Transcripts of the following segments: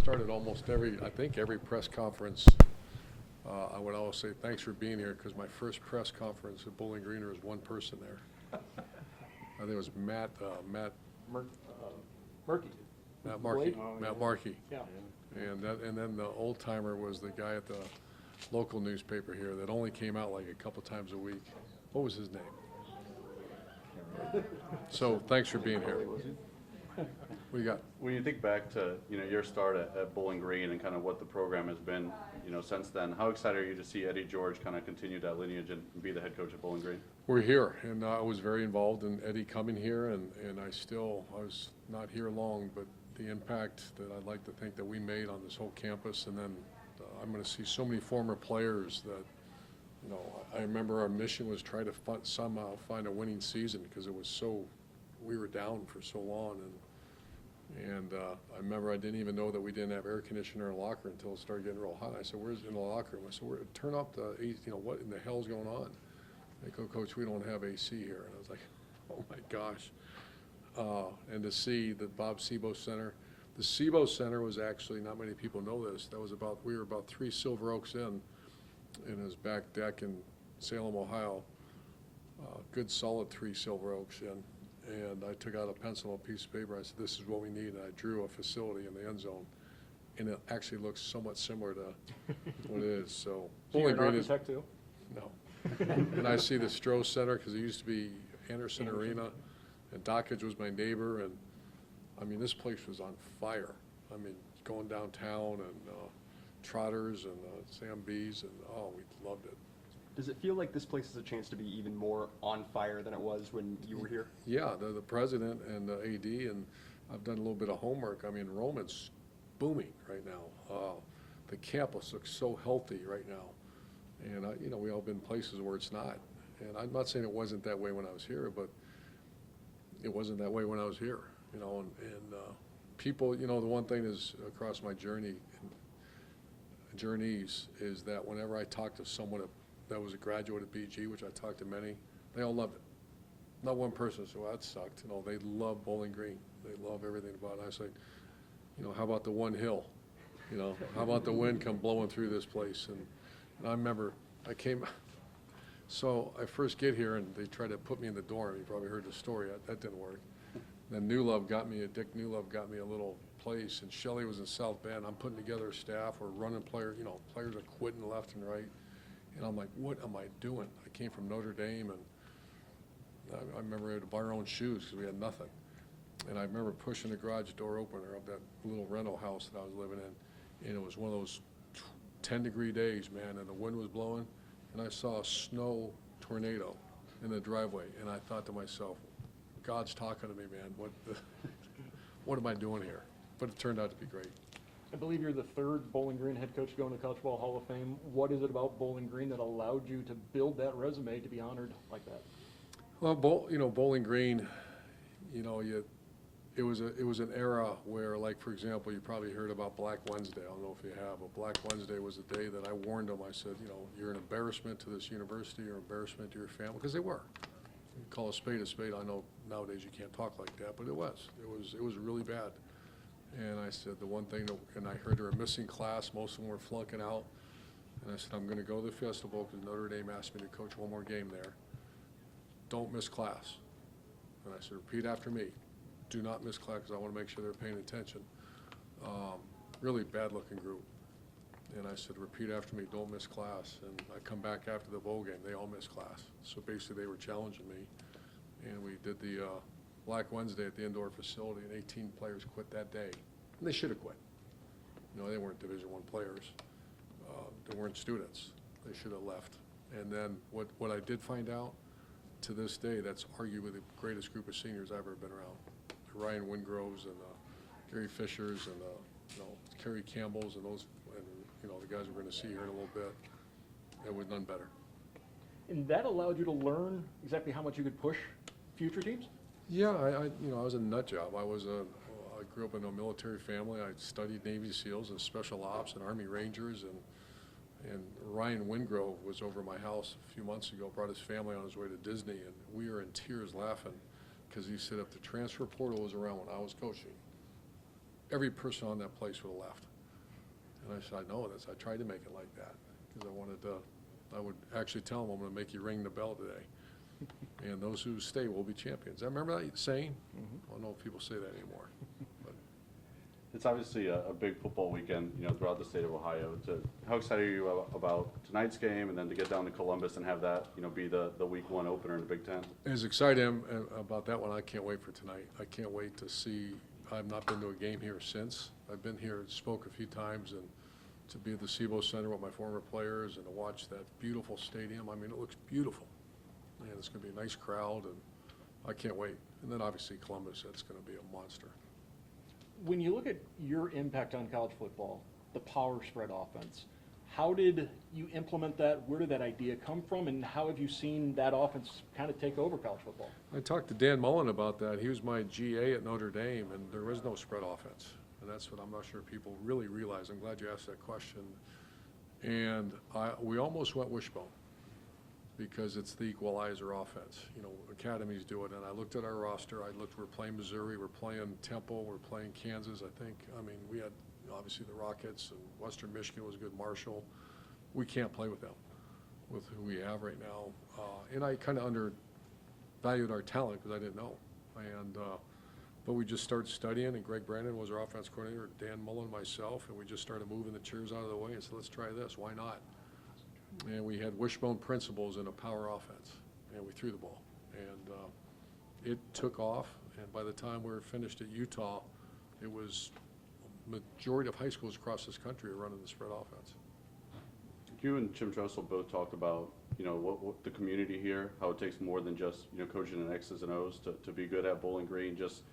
started almost every press conference. I would always say, thanks for being here, because my first press conference at Bowling Green, there was one person there. I think it was Matt Murky. Markey. Oh, yeah. Matt Markey. Yeah. And then the old timer was the guy at the local newspaper here that only came out like a couple times a week. What was his name? So thanks for being here. What do you got? When you think back to your start at Bowling Green and kind of what the program has been since then, how excited are you to see Eddie George kind of continue that lineage and be the head coach at Bowling Green? We're here, and I was very involved in Eddie coming here, and I was not here long, but the impact that I'd like to think that we made on this whole campus, and then I'm going to see so many former players that, I remember our mission was try to somehow find a winning season, because we were down for so long, and I remember I didn't even know that we didn't have air conditioner in the locker until it started getting real hot. I said, "Where's in the locker room?" I said, "Turn up the AC, what in the hell's going on?" They go, "Coach, we don't have AC here." And I was like, oh my gosh. And to see the Bob Sebo Center. The Sebo Center was actually, not many people know this, we were about 3 Silver Oaks in his back deck in Salem, Ohio. Good solid 3 Silver Oaks in. And I took out a pencil and a piece of paper. I said, "This is what we need." And I drew a facility in the end zone. And it actually looks somewhat similar to what it is. So You're an architect too? No. And I see the Stroh Center, because it used to be Anderson Arena, and Dockage was my neighbor, and I mean, this place was on fire. I mean, going downtown, and Trotters and Sam B's, and we loved it. Does it feel like this place has a chance to be even more on fire than it was when you were here? Yeah, the president and the AD, and I've done a little bit of homework. I mean, enrollment's booming right now. The campus looks so healthy right now. And, we all been places where it's not. And I'm not saying it wasn't that way when I was here, but it wasn't that way when I was here, and people, the one thing is across my journeys is that whenever I talk to someone that was a graduate at BG, which I talked to many, they all loved it. Not one person said, "Well, that sucked." They love Bowling Green. They love everything about it. I say, how about the one hill? How about the wind come blowing through this place? And I remember so I first get here and they tried to put me in the dorm. You probably heard the story. That didn't work. Then Dick Newlove got me a little place, and Shelley was in South Bend. I'm putting together a staff. We're running players are quitting left and right. And I'm like, what am I doing? I came from Notre Dame, and I remember we had to buy our own shoes because we had nothing. And I remember pushing the garage door opener of that little rental house that I was living in, and it was one of those 10-degree days, man, and the wind was blowing, and I saw a snow tornado in the driveway, and I thought to myself, God's talking to me, man. What am I doing here? But it turned out to be great. I believe you're the 3rd Bowling Green head coach to go into the College Ball Hall of Fame. What is it about Bowling Green that allowed you to build that resume to be honored like that? Well, Bowling Green, it was an era where, like, for example, you probably heard about Black Wednesday. I don't know if you have, but Black Wednesday was the day that I warned them. I said, you're an embarrassment to this university, you're an embarrassment to your family, because they were. You call a spade a spade. I know nowadays you can't talk like that, but it was really bad. And I said the one thing, and I heard they were missing class, most of them were flunking out. And I said, I'm going to go to the festival because Notre Dame asked me to coach one more game there. Don't miss class. And I said, repeat after me. Do not miss class, because I want to make sure they're paying attention. Really bad-looking group. And I said, repeat after me, don't miss class. And I come back after the bowl game, they all missed class. So basically they were challenging me. And we did the Black Wednesday at the indoor facility, and 18 players quit that day. And they should have quit. They weren't Division I players. They weren't students. They should have left. And then what I did find out, to this day, that's arguably the greatest group of seniors I've ever been around. The Ryan Wingroves and Gary Fishers and Kerry Campbells and those, and the guys we're going to see here in a little bit. It was none better. And that allowed you to learn exactly how much you could push future teams? Yeah, I was a nut job. I grew up in a military family. I studied Navy SEALs and Special Ops and Army Rangers, and Ryan Wingrove was over my house a few months ago, brought his family on his way to Disney, and we were in tears laughing because he said if the transfer portal was around when I was coaching, every person on that place would have left. And I said, I know this. I tried to make it like that because I would actually tell them, I'm going to make you ring the bell today. And those who stay will be champions. I remember that saying. I don't know if people say that anymore. But It's obviously a big football weekend, you know, throughout the state of Ohio. How excited are you about tonight's game and then to get down to Columbus and have that, you know, be the week 1 opener in the Big Ten? as excited I am about that one, I can't wait for tonight. I can't wait to see. I've not been to a game here since. I've been here, spoke a few times, and to be at the SIBO Center with my former players and to watch that beautiful stadium. I mean, it looks beautiful. And it's going to be a nice crowd, and I can't wait. And then obviously Columbus, that's going to be a monster. When you look at your impact on college football, the power spread offense, how did you implement that? Where did that idea come from? And how have you seen that offense kind of take over college football? I talked to Dan Mullen about that. He was my GA at Notre Dame, and there was no spread offense. And that's what I'm not sure people really realize. I'm glad you asked that question. And we almost went wishbone because it's the equalizer offense. You know, academies do it. And I looked at our roster. We're playing Missouri. We're playing Temple. We're playing Kansas, I think. I mean, we had obviously the Rockets, and Western Michigan was good. Marshall. We can't play with them, with who we have right now. And I kind of undervalued our talent because I didn't know. And but we just started studying, and Greg Brandon was our offense coordinator, Dan Mullen, myself, and we just started moving the chairs out of the way and said, let's try this. Why not? And we had wishbone principles in a power offense, and we threw the ball. And it took off, and by the time we were finished at Utah, it was majority of high schools across this country are running the spread offense. You and Jim Trussell both talked about, you know, what the community here, how it takes more than just, you know, coaching an X's and O's to be good at Bowling Green. Just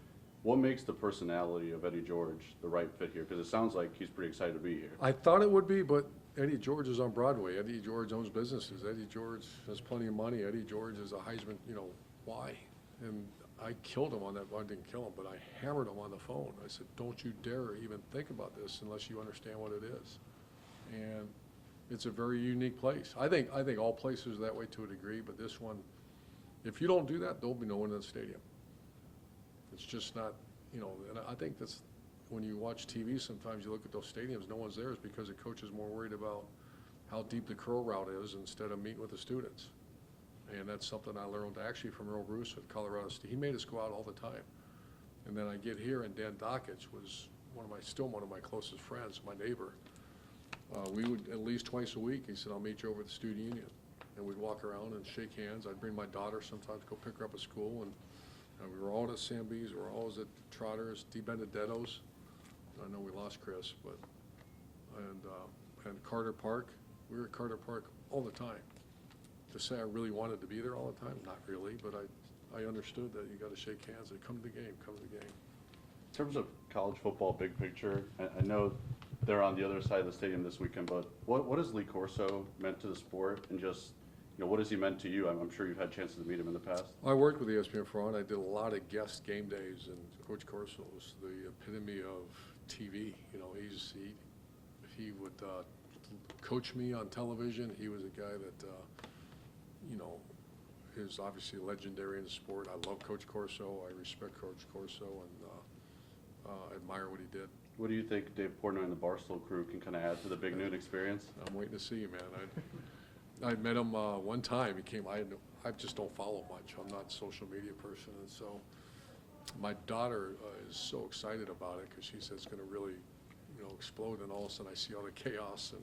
what makes the personality of Eddie George the right fit here? Because it sounds like he's pretty excited to be here. I thought it would be, but Eddie George is on Broadway. Eddie George owns businesses. Eddie George has plenty of money. Eddie George is a Heisman, you know, why? And I killed him on that. Well, I didn't kill him, but I hammered him on the phone. I said, don't you dare even think about this unless you understand what it is. And it's a very unique place. I think all places are that way to a degree, but this one, if you don't do that, there'll be no one in the stadium. It's just not, you know, and I think that's, when you watch TV, sometimes you look at those stadiums, no one's there, is because the coach is more worried about how deep the curl route is instead of meeting with the students. And that's something I learned actually from Earl Bruce at Colorado State. He made us go out all the time. And then I get here, and Dan Dockich was still one of my closest friends, my neighbor. We would, at least twice a week, he said, I'll meet you over at the student union. And we'd walk around and shake hands. I'd bring my daughter sometimes to go pick her up at school. And we were all at Sambee's, we were always at Trotters, Di Benedetto's. I know we lost Chris, but, and Carter Park. We were at Carter Park all the time. To say I really wanted to be there all the time, not really, but I understood that you got to shake hands and come to the game, come to the game. In terms of college football, big picture, I know they're on the other side of the stadium this weekend, but what has Lee Corso meant to the sport, and just, you know, what has he meant to you? I'm sure you've had chances to meet him in the past. I worked with ESPN for on. I did a lot of guest game days, and Coach Corso was the epitome of TV. You know, he would coach me on television. He was a guy that, you know, is obviously legendary in the sport. I love Coach Corso. I respect Coach Corso, and admire what he did. What do you think Dave Portnoy and the Barstool crew can kind of add to the Big Noon experience? I'm waiting to see you, man. I met him one time. He came. I just don't follow much. I'm not a social media person, and so my daughter is so excited about it because she says it's going to really, you know, explode. And all of a sudden, I see all the chaos, and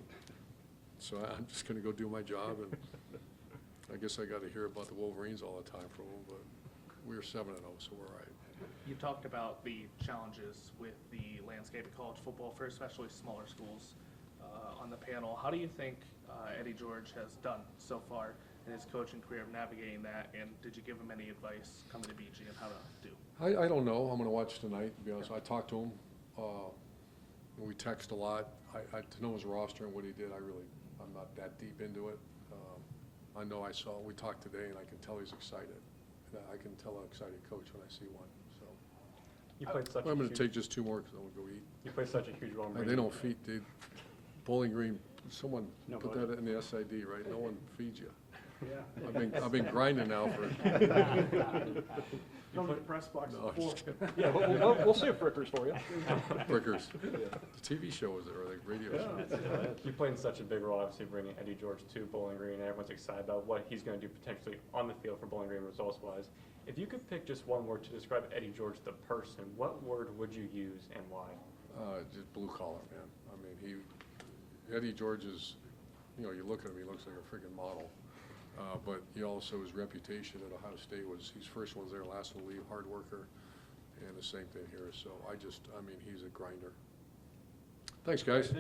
so I'm just going to go do my job. And I guess I got to hear about the Wolverines all the time from them, but we're 7-0, so we're all right. You talked about the challenges with the landscape of college football for especially smaller schools on the panel. How do you think Eddie George has done so far in his coaching career of navigating that, and did you give him any advice coming to BG on how to do? I don't know. I'm going to watch tonight, to be honest. I talked to him. We text a lot. To know his roster and what he did, I'm not that deep into it. I know we talked today, and I can tell he's excited. I can tell an excited coach when I see one. So You played such I'm a going huge, to take just 2 more because I'm going to go eat. you play such a huge role in They bringing- don't feed. Bowling Green. Someone No, put go that in the SID, right? No one feeds you. Yeah. I've been grinding now for. Don't need the press box No, before. just kidding. Yeah, we'll save Frickers for you. Frickers. The TV show was there, or the radio show? You played such a big role, obviously, bringing Eddie George to Bowling Green, and everyone's excited about what he's going to do potentially on the field for Bowling Green results-wise. If you could pick just one word to describe Eddie George, the person, what word would you use and why? Just blue collar, man. I mean, Eddie George is, you know, you look at him, he looks like a freaking model. But he also, his reputation at Ohio State was, he's first one's there, last one to leave, hard worker, and the same thing here. So I mean, he's a grinder. Thanks, guys.